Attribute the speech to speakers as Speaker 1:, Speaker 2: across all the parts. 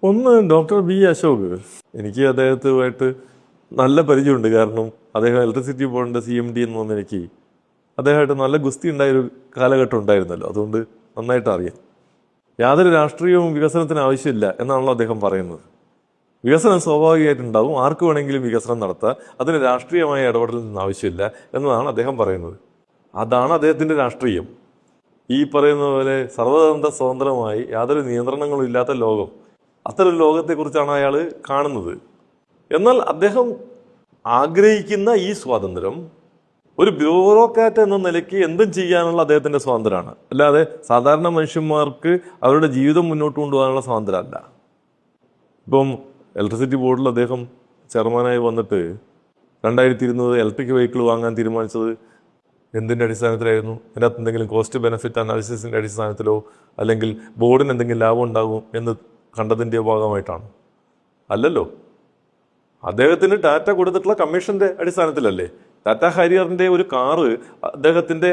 Speaker 1: ഒന്ന് doctor B Ashok. എനിക്ക് അദ്ദേഹത്തുമായിട്ട് നല്ല പരിചയമുണ്ട്. കാരണം അദ്ദേഹം ഇലക്ട്രിസിറ്റി ബോർഡിൻ്റെ CMD എന്ന് പറഞ്ഞ എനിക്ക് അദ്ദേഹമായിട്ട് നല്ല ഗുസ്തി ഉണ്ടായൊരു കാലഘട്ടം ഉണ്ടായിരുന്നല്ലോ. അതുകൊണ്ട് നന്നായിട്ട് അറിയാം. യാതൊരു രാഷ്ട്രീയവും വികസനത്തിന് ആവശ്യമില്ല എന്നാണല്ലോ അദ്ദേഹം പറയുന്നത്. വികസനം സ്വാഭാവികമായിട്ടുണ്ടാകും, ആർക്ക് വേണമെങ്കിലും വികസനം നടത്താം, അതിന് രാഷ്ട്രീയമായ ഇടപെടലൊന്നും ആവശ്യമില്ല എന്നതാണ് അദ്ദേഹം പറയുന്നത്. അതാണ് അദ്ദേഹത്തിൻ്റെ രാഷ്ട്രീയം. ഈ പറയുന്ന പോലെ സർവതന്ത്ര സ്വതന്ത്രമായി യാതൊരു നിയന്ത്രണങ്ങളും ഇല്ലാത്ത ലോകം, അത്തരം ലോകത്തെക്കുറിച്ചാണ് അയാൾ കാണുന്നത്. എന്നാൽ അദ്ദേഹം ആഗ്രഹിക്കുന്ന ഈ സ്വാതന്ത്ര്യം ഒരു ബ്യൂറോക്രാറ്റ് എന്ന നിലയ്ക്ക് എന്തും ചെയ്യാനുള്ള അദ്ദേഹത്തിൻ്റെ സ്വാതന്ത്ര്യമാണ്, അല്ലാതെ സാധാരണ മനുഷ്യന്മാർക്ക് അവരുടെ ജീവിതം മുന്നോട്ട് കൊണ്ടുപോകാനുള്ള സ്വാതന്ത്ര്യമല്ല. ഇപ്പം ഇലക്ട്രിസിറ്റി ബോർഡിൽ അദ്ദേഹം ചെയർമാനായി വന്നിട്ട് 2220 ഇലക്ട്രിക് വെഹിക്കിൾ വാങ്ങാൻ തീരുമാനിച്ചത് എന്തിൻ്റെ അടിസ്ഥാനത്തിലായിരുന്നു? അതിനകത്ത് എന്തെങ്കിലും കോസ്റ്റ് ബെനിഫിറ്റ് അനാലിസിസിൻ്റെ അടിസ്ഥാനത്തിലോ അല്ലെങ്കിൽ ബോർഡിന് എന്തെങ്കിലും ലാഭം ഉണ്ടാകും എന്ന് കണ്ടതിൻ്റെ ഭാഗമായിട്ടാണ്? അല്ലല്ലോ. അദ്ദേഹത്തിന് ടാറ്റ കൊടുത്തിട്ടുള്ള കമ്മീഷൻ്റെ അടിസ്ഥാനത്തിലല്ലേ? ടാറ്റ ഹാരിയറിൻ്റെ ഒരു കാറ് അദ്ദേഹത്തിൻ്റെ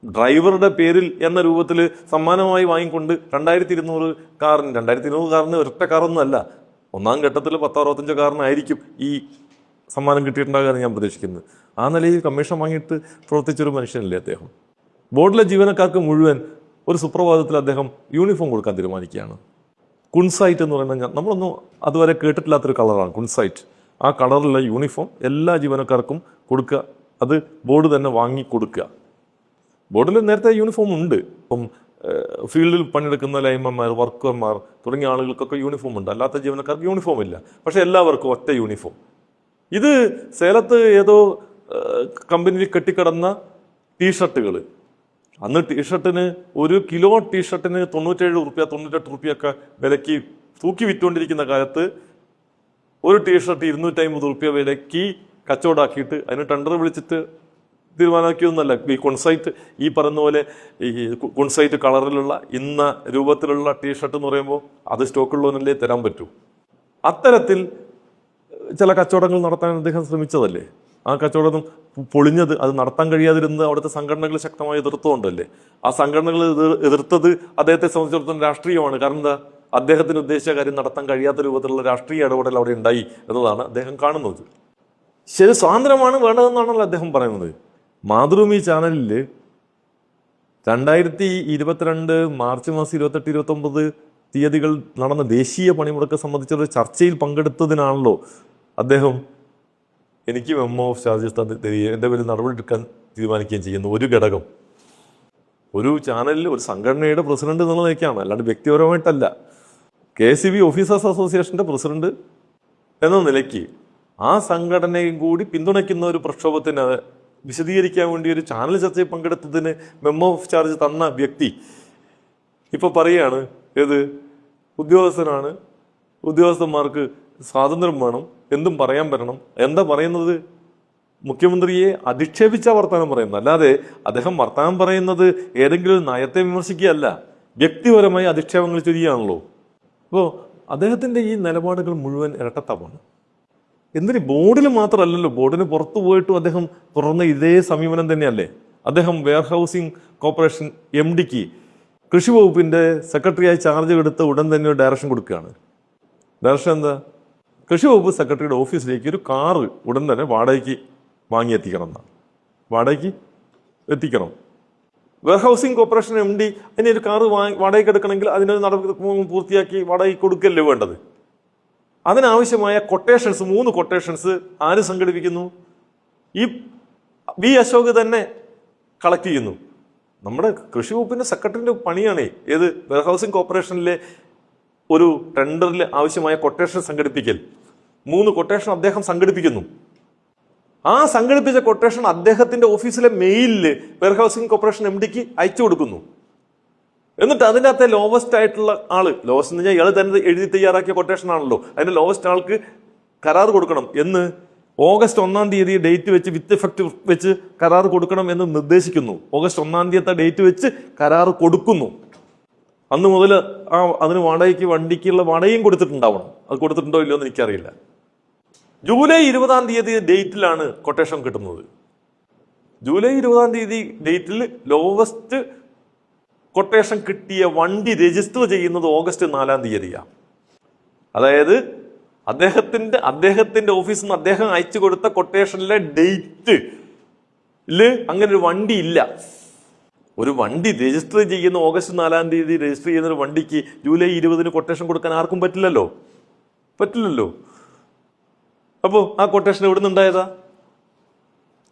Speaker 1: ഡ്രൈവറുടെ പേരിൽ എന്ന രൂപത്തിൽ സമ്മാനമായി വാങ്ങിക്കൊണ്ട് 2200 കാറിന് ഒരൊറ്റ കാറൊന്നും അല്ല, ഒന്നാം ഘട്ടത്തിൽ 10-65 കാറിനായിരിക്കും ഈ സമ്മാനം കിട്ടിയിട്ടുണ്ടാകുമെന്ന് ഞാൻ പ്രതീക്ഷിക്കുന്നത്. ആ നിലയിൽ കമ്മീഷൻ വാങ്ങിയിട്ട് പ്രവർത്തിച്ചൊരു മനുഷ്യനല്ലേ അദ്ദേഹം. ബോർഡിലെ ജീവനക്കാർക്ക് മുഴുവൻ ഒരു സുപ്രഭാതത്തിൽ അദ്ദേഹം യൂണിഫോം കൊടുക്കാൻ തീരുമാനിക്കുകയാണ്. കുൺസൈറ്റ് എന്ന് പറയുന്നത് നമ്മളൊന്നും അതുവരെ കേട്ടിട്ടില്ലാത്തൊരു കളറാണ് കുൺസൈറ്റ്. ആ കളറിലുള്ള യൂണിഫോം എല്ലാ ജീവനക്കാർക്കും കൊടുക്കുക, അത് ബോർഡ് തന്നെ വാങ്ങി കൊടുക്കുക. ബോർഡിൽ നേരത്തെ യൂണിഫോം ഉണ്ട്. ഇപ്പം ഫീൽഡിൽ പണിയെടുക്കുന്ന ലൈൻമാൻമാർ, വർക്കർമാർ തുടങ്ങിയ ആളുകൾക്കൊക്കെ യൂണിഫോം ഉണ്ട്, അല്ലാത്ത ജീവനക്കാർക്ക് യൂണിഫോം ഇല്ല. പക്ഷെ എല്ലാവർക്കും ഒറ്റ യൂണിഫോം. ഇത് സേലത്ത് ഏതോ കമ്പനിയിൽ കെട്ടിക്കിടന്ന ടീഷർട്ടുകൾ, അന്ന് ടീഷർട്ടിന് 1 കിലോ ടീഷർട്ടിന് 97 രൂപ ഒക്കെ വിലയ്ക്ക് തൂക്കി വിറ്റുകൊണ്ടിരിക്കുന്ന കാലത്ത് ഒരു ടീഷർട്ട് 250 രൂപ വിലയ്ക്ക് കച്ചവടമാക്കിയിട്ട് അതിന് ടെൻഡർ വിളിച്ചിട്ട് തീരുമാനമാക്കിയൊന്നുമല്ല. ഈ കൊൺസൈറ്റ്, ഈ പറയുന്ന പോലെ ഈ കൊൺസൈറ്റ് കളറിലുള്ള ഇന്ന രൂപത്തിലുള്ള ടീഷർട്ട് എന്ന് പറയുമ്പോൾ അത് സ്റ്റോക്കുള്ളവനല്ലേ തരാൻ പറ്റൂ. അത്തരത്തിൽ ചില കച്ചവടങ്ങൾ നടത്താൻ അദ്ദേഹം ശ്രമിച്ചതല്ലേ. ആ കച്ചവടം പൊളിഞ്ഞത്, അത് നടത്താൻ കഴിയാതിരുന്നത് അവിടുത്തെ സംഘടനകൾ ശക്തമായി എതിർത്തുകൊണ്ടല്ലേ. ആ സംഘടനകൾ എതിർത്തത് അദ്ദേഹത്തെ സംബന്ധിച്ചിടത്തോളം രാഷ്ട്രീയമാണ്. കാരണം എന്താ? അദ്ദേഹത്തിന് ഉദ്ദേശിച്ച കാര്യം നടത്താൻ കഴിയാത്ത രൂപത്തിലുള്ള രാഷ്ട്രീയ ഇടപെടൽ അവിടെ ഉണ്ടായി എന്നതാണ് അദ്ദേഹം കാണുന്നത്. ശരി, സ്വാതന്ത്ര്യമാണ് വേണ്ടതെന്നാണല്ലോ അദ്ദേഹം പറയുന്നത്. മാതൃഭൂമി ചാനലിൽ 2022 മാർച്ച് മാസം 28-29 തീയതികൾ നടന്ന ദേശീയ പണിമുടക്ക് സംബന്ധിച്ചൊരു ചർച്ചയിൽ പങ്കെടുത്തതിനാണല്ലോ അദ്ദേഹം എനിക്ക് മെമ്മോ ഓഫ് ചാർജസ് തരികയും എൻ്റെ പേരിൽ നടപടിയെടുക്കാൻ തീരുമാനിക്കുകയും ചെയ്യുന്നു. ഒരു ഘടകം, ഒരു ചാനലിൽ ഒരു സംഘടനയുടെ പ്രസിഡന്റ് എന്നുള്ള നിലയ്ക്കാണ്, അല്ലാണ്ട് വ്യക്തിപരമായിട്ടല്ല. KCB ഓഫീസേഴ്സ് അസോസിയേഷൻ്റെ പ്രസിഡന്റ് എന്ന നിലയ്ക്ക് ആ സംഘടനയും കൂടി പിന്തുണയ്ക്കുന്ന ഒരു പ്രക്ഷോഭത്തിന് വിശദീകരിക്കാൻ വേണ്ടി ഒരു ചാനൽ ചർച്ചയിൽ പങ്കെടുത്തതിന് മെമ്മോ ഓഫ് ചാർജ് തന്ന വ്യക്തി ഇപ്പൊ പറയുകയാണ് ഏത് ഉദ്യോഗസ്ഥനാണ്, ഉദ്യോഗസ്ഥന്മാർക്ക് സ്വാതന്ത്ര്യം വേണം, എന്തും പറയാൻ പറ്റണം. എന്താ പറയുന്നത്? മുഖ്യമന്ത്രിയെ അധിക്ഷേപിച്ച വർത്തമാനം പറയുന്നത്, അല്ലാതെ അദ്ദേഹം വർത്തമാനം പറയുന്നത് ഏതെങ്കിലും ഒരു നയത്തെ വിമർശിക്കുകയല്ല, വ്യക്തിപരമായി അധിക്ഷേപങ്ങൾ ചെയ്യുകയാണല്ലോ. അപ്പോൾ അദ്ദേഹത്തിൻ്റെ ഈ നിലപാടുകൾ മുഴുവൻ ഇരട്ടത്താപ്പാണ്. എന്തിന്? ബോർഡിൽ മാത്രമല്ലല്ലോ, ബോർഡിന് പുറത്തു പോയിട്ടും അദ്ദേഹം തുടർന്ന് ഇതേ സമീപനം തന്നെയല്ലേ. അദ്ദേഹം വെയർഹൗസിംഗ് കോർപ്പറേഷൻ MDക്ക് കൃഷി വകുപ്പിൻ്റെ സെക്രട്ടറിയായി ചാർജ് എടുത്ത ഉടൻ തന്നെ ഒരു ഡയറക്ഷൻ കൊടുക്കുകയാണ്. ഡയറക്ഷൻ എന്താ? കൃഷി വകുപ്പ് സെക്രട്ടറിയുടെ ഓഫീസിലേക്ക് ഒരു കാറ് ഉടൻ തന്നെ വാടകയ്ക്ക് വാങ്ങിയെത്തിക്കണം എന്നാണ്. വാടകയ്ക്ക് എത്തിക്കണം. വെയർഹൗസിംഗ് കോർപ്പറേഷൻ MD അതിന് ഒരു കാറ് വാടകയ്ക്ക് എടുക്കണമെങ്കിൽ അതിനൊരു നടപടി പൂർത്തിയാക്കി വാടകയ്ക്ക് കൊടുക്കല്ലേ വേണ്ടത്. അതിനാവശ്യമായ കൊട്ടേഷൻസ്, 3 കൊട്ടേഷൻസ് ആര് സംഘടിപ്പിക്കുന്നു? ഈ ബി അശോക് തന്നെ കളക്ട് ചെയ്യുന്നു. നമ്മുടെ കൃഷി വകുപ്പിന്റെ സെക്രട്ടറിന്റെ പണിയാണേ ഏത് വെയർഹൗസിംഗ് കോർപ്പറേഷനിലെ ഒരു ടെൻഡറിൽ ആവശ്യമായ കൊട്ടേഷൻ സംഘടിപ്പിക്കൽ. 3 കൊട്ടേഷൻ അദ്ദേഹം സംഘടിപ്പിക്കുന്നു. ആ സംഘടിപ്പിച്ച കൊട്ടേഷൻ അദ്ദേഹത്തിന്റെ ഓഫീസിലെ മെയിലില് വെയർഹൗസിംഗ് കോർപ്പറേഷൻ MDക്ക് അയച്ചു കൊടുക്കുന്നു. എന്നിട്ട് അതിൻ്റെ അകത്തെ ലോവസ്റ്റ് ആയിട്ടുള്ള ആള്, ലോവസ്റ്റ് എന്ന് പറഞ്ഞാൽ ഇയാൾ തന്നെ എഴുതി തയ്യാറാക്കിയ കൊട്ടേഷൻ ആണല്ലോ, അതിന്റെ ലോവസ്റ്റ് ആൾക്ക് കരാർ കൊടുക്കണം എന്ന് ഓഗസ്റ്റ് 1-ാം തീയതി ഡേറ്റ് വെച്ച് വിത്ത് എഫക്റ്റ് വെച്ച് കരാർ കൊടുക്കണം എന്ന് നിർദ്ദേശിക്കുന്നു. ഓഗസ്റ്റ് 1-ാം തീയതി ഡേറ്റ് വെച്ച് കരാർ കൊടുക്കുന്നു. അന്ന് മുതൽ അതിന് വാടകയ്ക്ക് വണ്ടിക്കുള്ള വാടകയും കൊടുത്തിട്ടുണ്ടാവണം. അത് കൊടുത്തിട്ടുണ്ടോ ഇല്ലയോ എന്ന് എനിക്കറിയില്ല. ജൂലൈ 20-ാം തീയതി ഡേറ്റിലാണ് കൊട്ടേഷൻ കിട്ടുന്നത്. ജൂലൈ 20-ാം തീയതി ഡേറ്റിൽ ലോവസ്റ്റ് കൊട്ടേഷൻ കിട്ടിയ വണ്ടി രജിസ്റ്റർ ചെയ്യുന്നത് ഓഗസ്റ്റ് 4-ാം തീയതിയാണ്. അതായത് അദ്ദേഹത്തിന്റെ ഓഫീസിൽ നിന്ന് അദ്ദേഹം അയച്ചു കൊടുത്ത കൊട്ടേഷനിലെ ഡേറ്റ് അങ്ങനെ ഒരു വണ്ടി ഇല്ല. ഒരു വണ്ടി രജിസ്റ്റർ ചെയ്യുന്ന ഓഗസ്റ്റ് 4-ാം തീയതി രജിസ്റ്റർ ചെയ്യുന്ന ഒരു വണ്ടിക്ക് ജൂലൈ 20-ന് കൊട്ടേഷൻ കൊടുക്കാൻ ആർക്കും പറ്റില്ലല്ലോ. അപ്പോൾ ആ കൊട്ടേഷൻ എവിടെ നിന്നുണ്ടായതാ?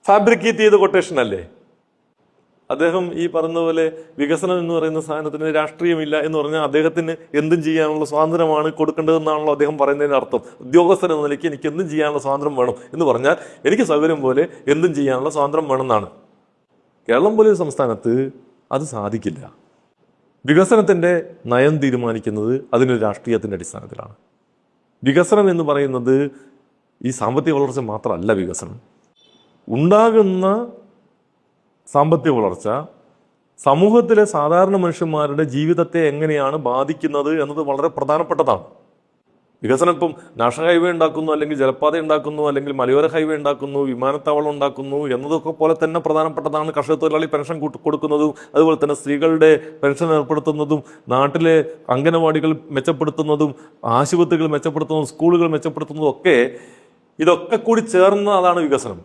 Speaker 1: ഫാബ്രിക്കേറ്റ് ചെയ്ത കൊട്ടേഷൻ അല്ലേ? അദ്ദേഹം ഈ പറഞ്ഞ പോലെ വികസനം എന്ന് പറയുന്ന സാധനത്തിന് രാഷ്ട്രീയമില്ല എന്ന് പറഞ്ഞാൽ അദ്ദേഹത്തിന് എന്തും ചെയ്യാനുള്ള സ്വാതന്ത്ര്യമാണ് കൊടുക്കേണ്ടതെന്നാണല്ലോ അദ്ദേഹം പറയുന്നതിന് അർത്ഥം. ഉദ്യോഗസ്ഥൻ എന്ന നിലയ്ക്ക് എനിക്ക് എന്തും ചെയ്യാനുള്ള സ്വാതന്ത്ര്യം വേണം എന്ന് പറഞ്ഞാൽ എനിക്ക് സൗകര്യം പോലെ എന്തും ചെയ്യാനുള്ള സ്വാതന്ത്ര്യം വേണമെന്നാണ്. കേരളം പോലെ ഒരു സംസ്ഥാനത്ത് അത് സാധിക്കില്ല. വികസനത്തിൻ്റെ നയം തീരുമാനിക്കുന്നത് അതിനൊരു രാഷ്ട്രീയത്തിൻ്റെ അടിസ്ഥാനത്തിലാണ്. വികസനം എന്ന് പറയുന്നത് ഈ സാമ്പത്തിക വളർച്ച മാത്രമല്ല. വികസനം ഉണ്ടാകുന്ന സാമ്പത്തിക വളർച്ച സമൂഹത്തിലെ സാധാരണ മനുഷ്യന്മാരുടെ ജീവിതത്തെ എങ്ങനെയാണ് ബാധിക്കുന്നത് എന്നത് വളരെ പ്രധാനപ്പെട്ടതാണ്. വികസനം ഇപ്പം നാഷണൽ ഹൈവേ ഉണ്ടാക്കുന്നു, അല്ലെങ്കിൽ ജലപാത ഉണ്ടാക്കുന്നു, അല്ലെങ്കിൽ മലയോര ഹൈവേ ഉണ്ടാക്കുന്നു, വിമാനത്താവളം ഉണ്ടാക്കുന്നു എന്നതൊക്കെ പോലെ തന്നെ പ്രധാനപ്പെട്ടതാണ് കർഷക തൊഴിലാളി പെൻഷൻ കൊടുക്കുന്നതും, അതുപോലെ തന്നെ സ്ത്രീകളുടെ പെൻഷൻ ഏർപ്പെടുത്തുന്നതും, നാട്ടിലെ അംഗനവാടികൾ മെച്ചപ്പെടുത്തുന്നതും, ആശുപത്രികൾ മെച്ചപ്പെടുത്തുന്നതും, സ്കൂളുകൾ മെച്ചപ്പെടുത്തുന്നതും ഒക്കെ ഇതൊക്കെ കൂടി ചേർന്ന അതാണ് വികസനം.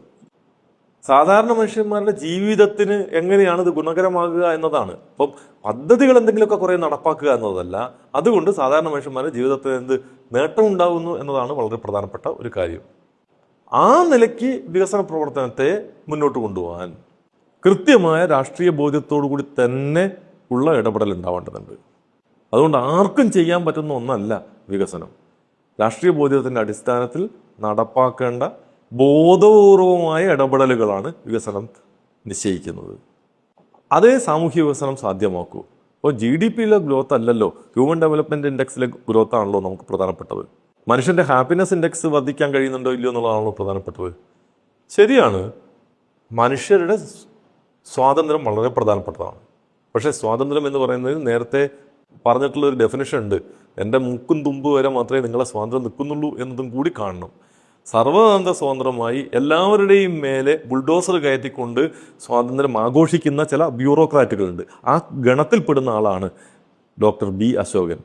Speaker 1: സാധാരണ മനുഷ്യന്മാരുടെ ജീവിതത്തിന് എങ്ങനെയാണ് ഇത് ഗുണകരമാകുക എന്നതാണ്. അപ്പം പദ്ധതികൾ എന്തെങ്കിലുമൊക്കെ കുറേ നടപ്പാക്കുക എന്നതല്ല, അതുകൊണ്ട് സാധാരണ മനുഷ്യന്മാരുടെ ജീവിതത്തിന് എന്ത് നേട്ടം ഉണ്ടാകുന്നു എന്നതാണ് വളരെ പ്രധാനപ്പെട്ട ഒരു കാര്യം. ആ നിലയ്ക്ക് വികസന പ്രവർത്തനത്തെ മുന്നോട്ട് കൊണ്ടുപോകാൻ കൃത്യമായ രാഷ്ട്രീയ ബോധ്യത്തോടു കൂടി തന്നെ ഉള്ള ഇടപെടൽ ഉണ്ടാവേണ്ടതുണ്ട്. അതുകൊണ്ട് ആർക്കും ചെയ്യാൻ പറ്റുന്ന ഒന്നല്ല വികസനം. രാഷ്ട്രീയ ബോധ്യത്തിൻ്റെ അടിസ്ഥാനത്തിൽ നടപ്പാക്കേണ്ട ബോധപൂർവമായ ഇടപെടലുകളാണ് വികസനം നിശ്ചയിക്കുന്നത്. അതേ സാമൂഹ്യ വികസനം സാധ്യമാക്കൂ. അപ്പോൾ GDP-യിലെ ഗ്രോത്ത് അല്ലല്ലോ, ഹ്യൂമൻ ഡെവലപ്മെൻറ്റ് ഇൻഡെക്സിലെ ഗ്രോത്ത് ആണല്ലോ നമുക്ക് പ്രധാനപ്പെട്ടത്. മനുഷ്യൻ്റെ ഹാപ്പിനെസ് ഇൻഡെക്സ് വർദ്ധിക്കാൻ കഴിയുന്നുണ്ടോ ഇല്ലയോ എന്നുള്ളതാണല്ലോ പ്രധാനപ്പെട്ടത്. ശരിയാണ്, മനുഷ്യരുടെ സ്വാതന്ത്ര്യം വളരെ പ്രധാനപ്പെട്ടതാണ്. പക്ഷേ സ്വാതന്ത്ര്യം എന്ന് പറയുന്നത് നേരത്തെ പറഞ്ഞിട്ടുള്ളൊരു ഡെഫിനിഷൻ ഉണ്ട്. എൻ്റെ മുക്കും തുമ്പ് വരെ മാത്രമേ നിങ്ങളെ സ്വാതന്ത്ര്യം നിൽക്കുന്നുള്ളൂ എന്നതും കൂടി കാണണം. സർവതന്ത്ര സ്വതന്ത്രമായി എല്ലാവരുടെയും മേലെ ബുൾഡോസർ കയറ്റിക്കൊണ്ട് സ്വാതന്ത്ര്യം ആഘോഷിക്കുന്ന ചില ബ്യൂറോക്രാറ്റുകളുണ്ട്. ആ ഗണത്തിൽപ്പെടുന്ന ആളാണ് ഡോക്ടർ B. അശോകൻ.